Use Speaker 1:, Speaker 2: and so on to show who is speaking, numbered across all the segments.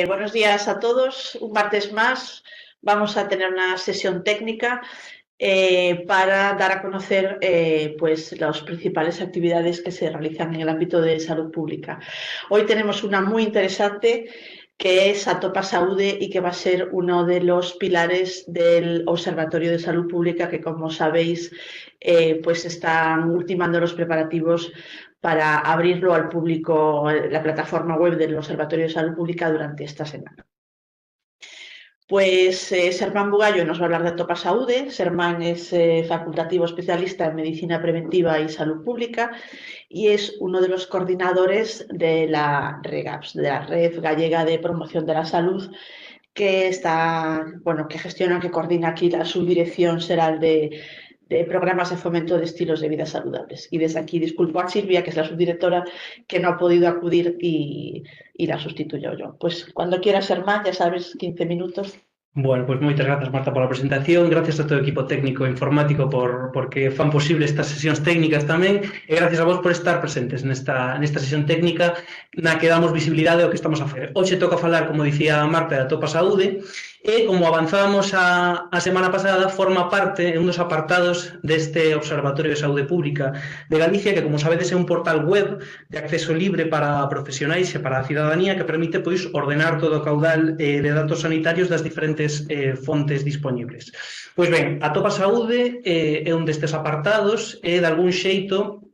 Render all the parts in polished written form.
Speaker 1: Buenos días a todos. Un martes más vamos a tener una sesión técnica para dar a conocer las principales actividades que se realizan en el ámbito de salud pública. Hoy tenemos una muy interesante que es Atopa Saúde y que va a ser uno de los pilares del Observatorio de Salud Pública que, como sabéis, están ultimando los preparativos para abrirlo al público, la plataforma web del Observatorio de Salud Pública durante esta semana. Sermán Bugallo nos va a hablar de Atopa Saúde. Sermán es facultativo especialista en Medicina Preventiva y Salud Pública y es uno de los coordinadores de la REGAPS, de la Red Gallega de Promoción de la Salud, que gestiona, que coordina aquí la subdirección será de programas de fomento de estilos de vida saludables. Y desde aquí disculpo a Silvia, que es la subdirectora, que no ha podido acudir y la sustituyo yo. Pues cuando quieras, Sermán, ya sabes, 15 minutos.
Speaker 2: Bueno, pues moitas grazas, Marta, pola presentación. Gracias a todo o equipo técnico e informático porque fan posible estas sesións técnicas tamén, e gracias a vos por estar presentes nesta sesión técnica na que damos visibilidade ao que estamos a facer. Hoxe toca falar, como dicía Marta, de Atopa Saúde, e como avanzábamos a semana pasada, forma parte, un dos apartados deste Observatorio de Saúde Pública de Galicia, que, como sabedes, é un portal web de acceso libre para profesionais e para a cidadanía que permite ordenar todo o caudal de datos sanitarios das diferentes fontes disponibles. Pois ben, Atopa Saúde é un destes apartados e, de algún xeito,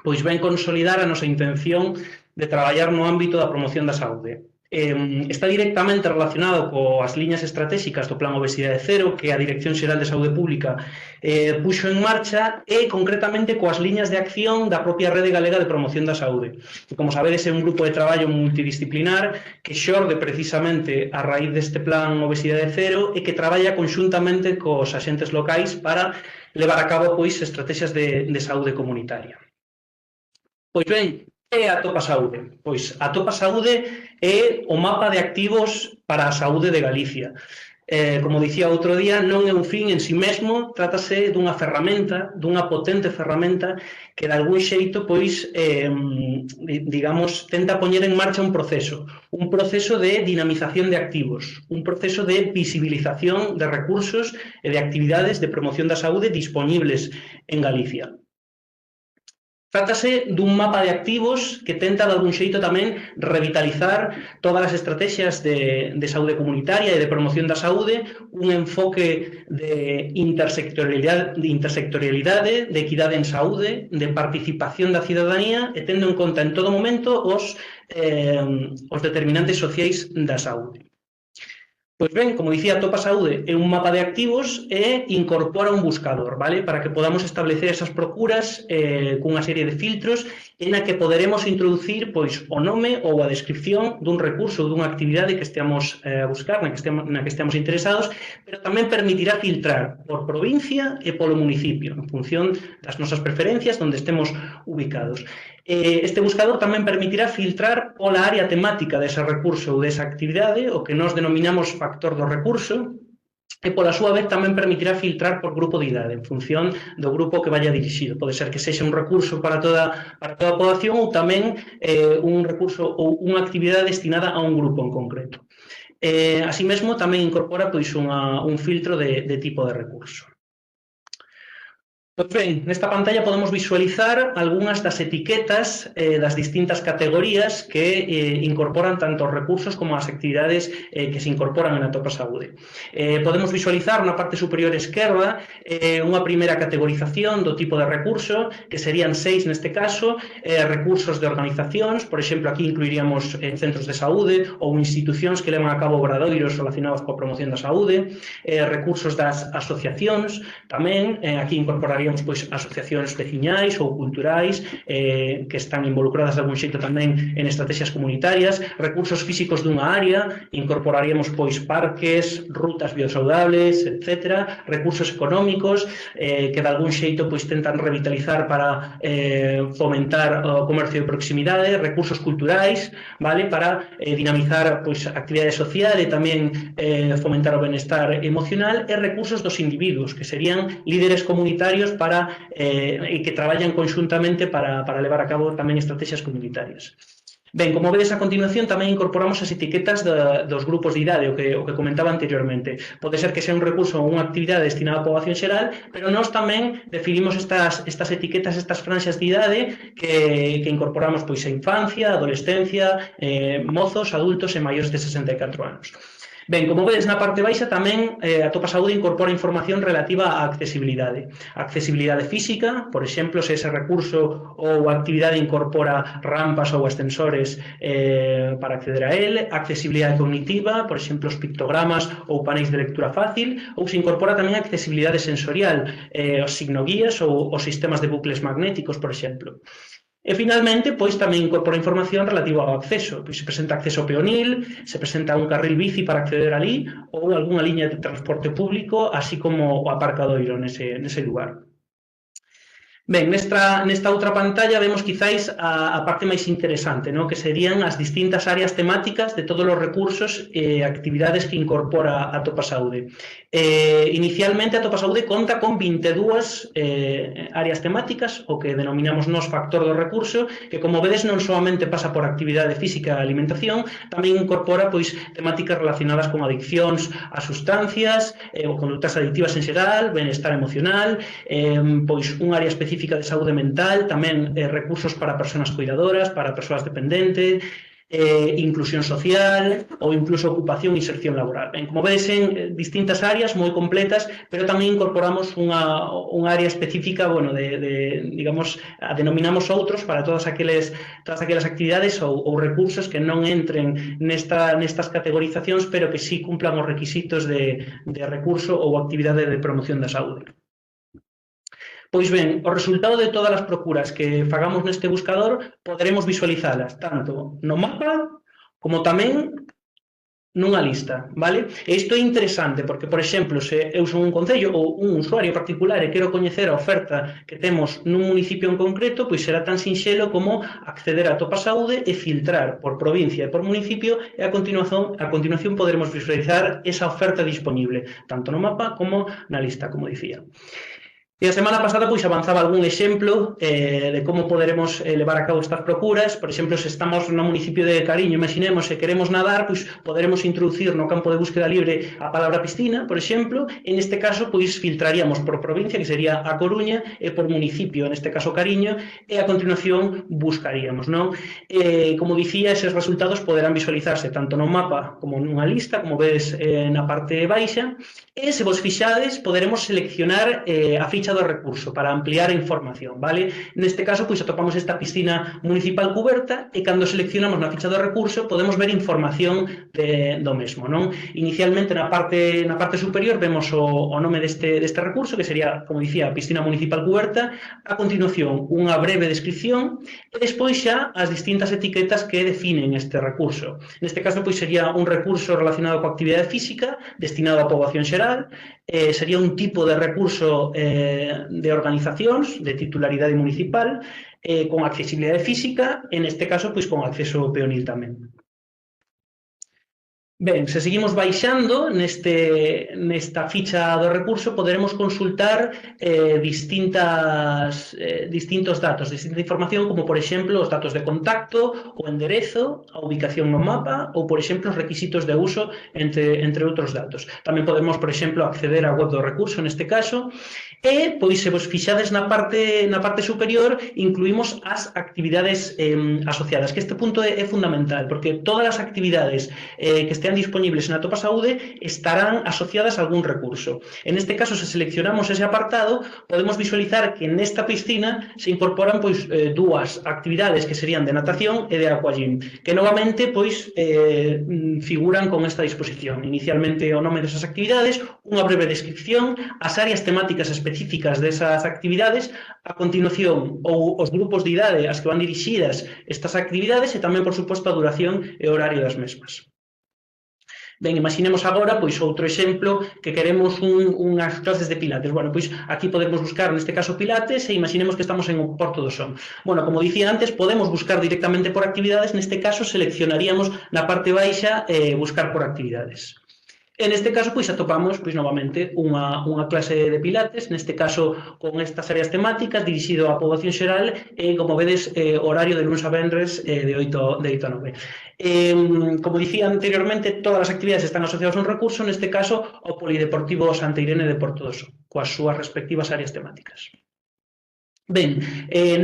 Speaker 2: ven consolidar a nosa intención de traballar no ámbito da promoción da saúde. Está directamente relacionado coas liñas estratégicas do Plan Obesidade Cero que a Dirección Xeral de Saúde Pública puxo en marcha e concretamente coas liñas de acción da propia Rede Galega de Promoción da Saúde, que, como sabedes, é un grupo de traballo multidisciplinar que xorde precisamente a raíz deste Plan Obesidade Cero e que traballa conxuntamente cos axentes locais para levar a cabo estrategias de saúde comunitaria. Pois ben, que é Atopa Saúde? Pois Atopa Saúde é o mapa de activos para a saúde de Galicia. Como dicía outro día, non é un fin en si mesmo, trátase dunha ferramenta, dunha potente ferramenta que de algún xeito, tenta poñer en marcha un proceso de dinamización de activos, un proceso de visibilización de recursos e de actividades de promoción da saúde disponibles en Galicia. Trátase dun mapa de activos que tenta, de algún xeito, tamén revitalizar todas as estrategias de saúde comunitaria e de promoción da saúde, un enfoque de intersectorialidade, de equidade en saúde, de participación da cidadanía e tendo en conta en todo momento os determinantes sociais da saúde. Pois ben, como dicía, Atopa Saúde é un mapa de activos e incorpora un buscador, vale? Para que podamos establecer esas procuras cunha serie de filtros en a que poderemos introducir o nome ou a descripción dun recurso ou dunha actividade que esteamos a buscar, na que esteamos interesados, pero tamén permitirá filtrar por provincia e polo municipio, en función das nosas preferencias, onde estemos ubicados. Este buscador tamén permitirá filtrar pola área temática dese recurso ou desa actividade, o que nós denominamos factor do recurso, e pola súa vez tamén permitirá filtrar por grupo de idade, en función do grupo que vaya dirixido. Pode ser que sexa un recurso para toda a poboación ou tamén un recurso ou unha actividade destinada a un grupo en concreto. Así mesmo, tamén incorpora un filtro de tipo de recurso. Pois ben, nesta pantalla podemos visualizar algunhas das etiquetas das distintas categorías que incorporan tanto os recursos como as actividades que se incorporan en Atopa Saúde. Podemos visualizar na parte superior esquerda unha primeira categorización do tipo de recurso, que serían 6 neste caso, recursos de organizacións, por exemplo, aquí incluiríamos centros de saúde ou institucións que levan a cabo obradoiros relacionados coa promoción da saúde, recursos das asociacións, tamén aquí incorporaríamos asociacións veciñais ou culturais que están involucradas de algún xeito tamén en estrategias comunitarias, recursos físicos dunha área, incorporaríamos parques, rutas biosaudables, etc. Recursos económicos que de algún xeito tentan revitalizar para fomentar o comercio de proximidade, recursos culturais, vale, para dinamizar a actividade social e tamén fomentar o benestar emocional, e recursos dos individuos, que serían líderes comunitarios e que traballan conxuntamente para levar a cabo tamén estrategias comunitarias. Ben, como vedes a continuación, tamén incorporamos as etiquetas dos grupos de idade, o que comentaba anteriormente. Pode ser que sea un recurso ou unha actividade destinada á poboación xeral, pero nós tamén definimos estas etiquetas, estas franxas de idade que incorporamos pois a infancia, a adolescencia, mozos, adultos e maiores de 64 anos. Ben, como vedes na parte baixa tamén a Atopa Saúde incorpora información relativa á accesibilidade. A accesibilidade física, por exemplo, se ese recurso ou actividade incorpora rampas ou ascensores para acceder a él, a accesibilidade cognitiva, por exemplo, os pictogramas ou paneis de lectura fácil, ou se incorpora tamén a accesibilidade sensorial, os signoguías ou os sistemas de bucles magnéticos, por exemplo. E, finalmente, pois tamén incorpora información relativa ao acceso. Pois se presenta acceso peonil, se presenta un carril bici para acceder ali ou algunha liña de transporte público, así como o aparcadoiro nese lugar. Ben, nesta outra pantalla vemos quizáis a parte máis interesante, ¿no? Que serían as distintas áreas temáticas de todos os recursos e actividades que incorpora a Atopa Saúde. Inicialmente a Atopa Saúde conta con 22 áreas temáticas, o que denominamos nós factor do recurso, que como vedes non solamente pasa por actividade física e alimentación, tamén incorpora pois temáticas relacionadas con adiccións a sustancias, ou conductas adictivas en xeral, benestar emocional, pois un área específica de saúde mental, tamén recursos para persoas cuidadoras, para persoas dependentes, inclusión social ou incluso ocupación e inserción laboral. Ben, como vedes, en distintas áreas moi completas, pero tamén incorporamos unha área específica, bueno, digamos, a denominamos outros para todas aquelas actividades ou recursos que non entren nestas categorizacións, pero que sí cumplan os requisitos de recurso ou actividade de promoción da saúde. Pois ben, o resultado de todas as procuras que fagamos neste buscador poderemos visualizalas tanto no mapa como tamén nunha lista, vale? E isto é interesante porque, por exemplo, se eu son un concello ou un usuario particular e quero coñecer a oferta que temos nun municipio en concreto, pois será tan sinxelo como acceder a Atopa Saúde e filtrar por provincia e por municipio e a continuación poderemos visualizar esa oferta disponible, tanto no mapa como na lista, como dicía. E a semana pasada pois avanzaba algún exemplo de como poderemos levar a cabo estas procuras. Por exemplo, se estamos no municipio de Cariño, imaginemos, se queremos nadar, pois poderemos introducir no campo de búsqueda libre a palabra piscina, por exemplo. En este caso, pois filtraríamos por provincia, que sería A Coruña, e por municipio, en este caso Cariño, e a continuación buscaríamos, non? Como dicía, eses resultados poderán visualizarse tanto no mapa como nunha lista, como vedes na parte baixa, e se vos fixades, poderemos seleccionar a ficha do recurso para ampliar a información, vale? Neste caso, pois atopamos esta piscina municipal cuberta e cando seleccionamos na ficha do recurso podemos ver información do mesmo, non? Inicialmente na parte superior vemos o nome deste recurso, que sería, como dicía, piscina municipal cuberta, a continuación unha breve descripción e despois xa as distintas etiquetas que definen este recurso. Neste caso, pois sería un recurso relacionado coa actividade física destinado á poboación xeral, sería un tipo de recurso de organizacións de titularidade municipal con accesibilidade física, en este caso pois con acceso peonil tamén. Ben, se seguimos baixando nesta ficha do recurso poderemos consultar distintos datos, distinta información, como por exemplo os datos de contacto, o enderezo, a ubicación no mapa ou por exemplo os requisitos de uso, entre outros datos. Tamén podemos, por exemplo, acceder á web do recurso neste caso e, pois, se vos fixades na parte superior, incluímos as actividades asociadas, que este punto é fundamental, porque todas as actividades que estean disponibles en Atopa Saúde estarán asociadas a algún recurso. En este caso, se seleccionamos ese apartado, podemos visualizar que nesta piscina se incorporan pois dúas actividades que serían de natación e de aquagym, que novamente pois figuran con esta disposición. Inicialmente o nome desas actividades, unha breve descripción, as áreas temáticas específicas desas actividades, a continuación ou os grupos de idade ás que van dirixidas estas actividades e tamén, por suposto, a duración e horario das mesmas. Ben, imaginemos agora pois outro exemplo que queremos unhas clases de pilates. Bueno, pois aquí podemos buscar neste caso pilates e imaginemos que estamos en o Porto do Son. Bueno, como dicía antes, podemos buscar directamente por actividades, neste caso seleccionaríamos na parte baixa buscar por actividades. E neste caso, pois, atopamos, pois, novamente, unha clase de pilates, neste caso, con estas áreas temáticas, dirixido á poboación xeral, e, como vedes, horario de lunes a venres de 8 a 9. Como dicía anteriormente, todas as actividades están asociadas a un recurso, neste caso, ao Polideportivo Santa Irene de Porto do Son, coas súas respectivas áreas temáticas. Ben,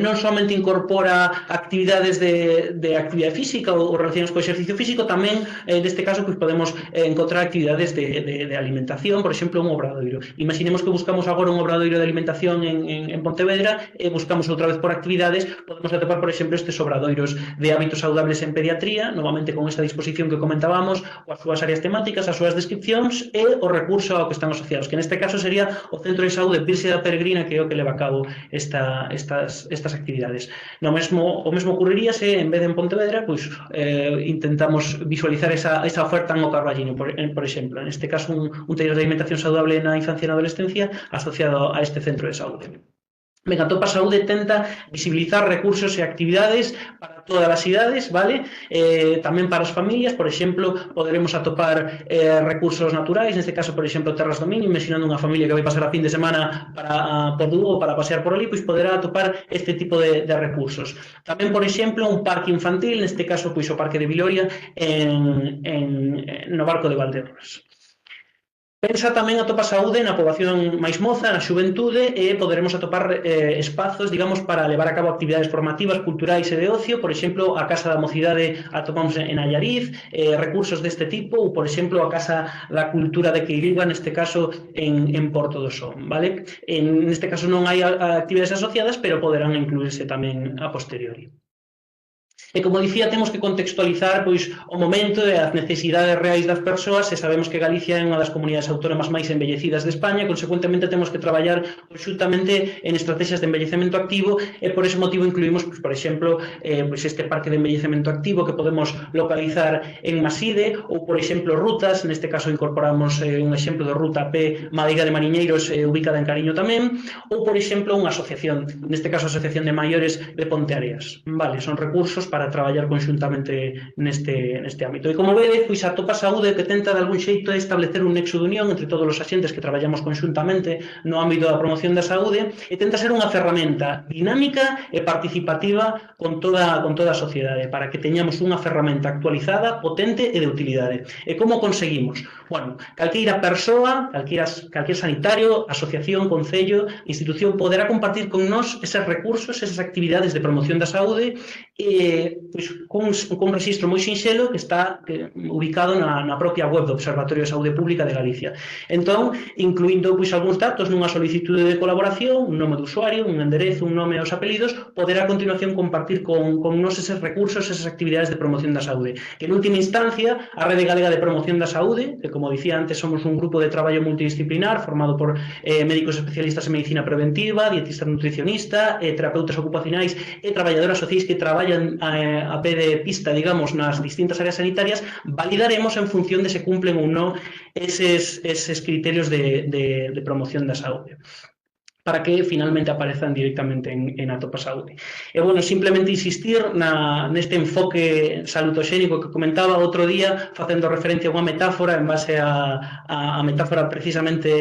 Speaker 2: non somente incorpora actividades de actividade física ou relacionadas co exercicio físico, tamén, neste caso, pois, podemos encontrar actividades de alimentación, por exemplo, un obradoiro. Imaginemos que buscamos agora un obradoiro de alimentación en Pontevedra e buscamos outra vez por actividades, podemos atopar, por exemplo, estes obradoiros de hábitos saludables en pediatría, novamente con esta disposición que comentábamos, coas súas áreas temáticas, as súas descripcións e o recurso ao que están asociados, que neste caso sería o Centro de Saúde Virxe da Peregrina, que é o que leva a cabo estas actividades. O mesmo ocurriríase, en vez de en Pontevedra, pois intentamos visualizar esa oferta no Carballiño, por exemplo. En este caso, un taller de alimentación saludable na infancia e na adolescencia asociado a este centro de saúde. Ben, Atopa Saúde tenta visibilizar recursos e actividades para todas as idades, vale? Tamén para as familias, por exemplo, poderemos atopar recursos naturais, neste caso, por exemplo, terras do Miño, imaginando unha familia que vai pasar a fin de semana por Lugo para pasear por ali, pois poderá atopar este tipo de recursos. Tamén, por exemplo, un parque infantil, neste caso, pois o Parque de Viloria, no Barco de Valdeorras. Pensa tamén Atopa Saúde na poboación máis moza, na xuventude, e poderemos atopar espazos, digamos, para levar a cabo actividades formativas, culturais e de ocio. Por exemplo, a Casa da Mocidade atopamos en Allariz, recursos deste tipo, ou, por exemplo, a Casa da Cultura de Queiriga, neste caso, en Porto do Son, vale? Neste caso non hai actividades asociadas, pero poderán incluirse tamén a posteriori. E, como dicía, temos que contextualizar pois o momento e as necesidades reais das persoas, e sabemos que Galicia é unha das comunidades autónomas máis envellecidas de España, e, consecuentemente, temos que traballar conxuntamente en estrategias de envellecemento activo, e por ese motivo incluímos, pois, por exemplo, este parque de envellecemento activo que podemos localizar en Maside, ou, por exemplo, rutas, neste caso incorporamos un exemplo de ruta P Madeira de Mariñeiros, ubicada en Cariño tamén, ou, por exemplo, unha asociación, neste caso a Asociación de Maiores de Ponteareas. Vale, son recursos para traballar conxuntamente neste ámbito. E, como vedes, pois Atopa Saúde que tenta de algún xeito establecer un nexo de unión entre todos os axentes que traballamos conxuntamente no ámbito da promoción da saúde, e tenta ser unha ferramenta dinámica e participativa con toda a sociedade, para que teñamos unha ferramenta actualizada, potente e de utilidade. E como conseguimos? Bueno, calqueira persoa, calquer sanitario, asociación, concello, institución, poderá compartir con nós eses recursos, esas actividades de promoción da saúde, pois, con un rexistro moi sinxelo que está ubicado na propia web do Observatorio de Saúde Pública de Galicia. Entón, incluindo pois algúns datos nunha solicitude de colaboración, un nome de usuario, un enderezo, un nome e os apelidos, poderá a continuación compartir con nós eses recursos, esas actividades de promoción da saúde. Que, en última instancia, a Rede Galega de Promoción da Saúde, que, como dicía antes, somos un grupo de traballo multidisciplinar formado por médicos especialistas en medicina preventiva, dietistas nutricionistas, terapeutas ocupacionais e traballadoras sociais que traballan a pé de pista, digamos, nas distintas áreas sanitarias, validaremos en función de se cumplen ou non eses criterios de promoción da saúde, para que finalmente aparezan directamente en Atopa Saúde. E, bueno, simplemente insistir neste enfoque salutoxénico que comentaba outro día, facendo referencia a unha metáfora en base a metáfora precisamente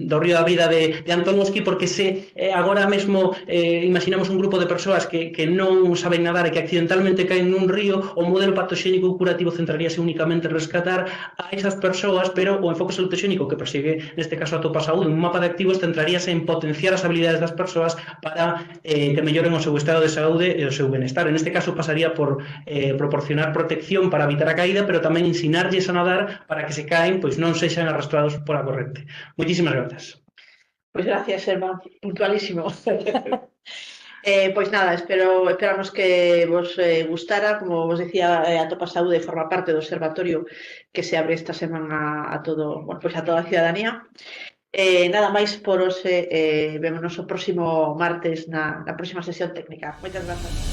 Speaker 2: do río da vida de Antonovsky, porque se agora mesmo imaginamos un grupo de persoas que non saben nadar e que accidentalmente caen nun río, o modelo patoxénico curativo centraríase únicamente en rescatar a esas persoas, pero o enfoque salutoxénico que persigue, neste caso, Atopa Saúde, un mapa de activos, centraríase en potenciar as habilidades das persoas para que melloren o seu estado de saúde e o seu benestar. En este caso pasaría por proporcionar protección para evitar a caída, pero tamén ensinarlles a nadar para que se caen, pois non sexan arrastrados pola corrente. Moitísimas grazas.
Speaker 1: Pois gracias, Elba, puntualísimo. Pois nada, esperamos que vos gustara. Como vos decía, Atopa Saúde forma parte do observatorio que se abre esta semana a toda a cidadanía. Nada máis por hoxe, vémonos o próximo martes na próxima sesión técnica. Moitas grazas.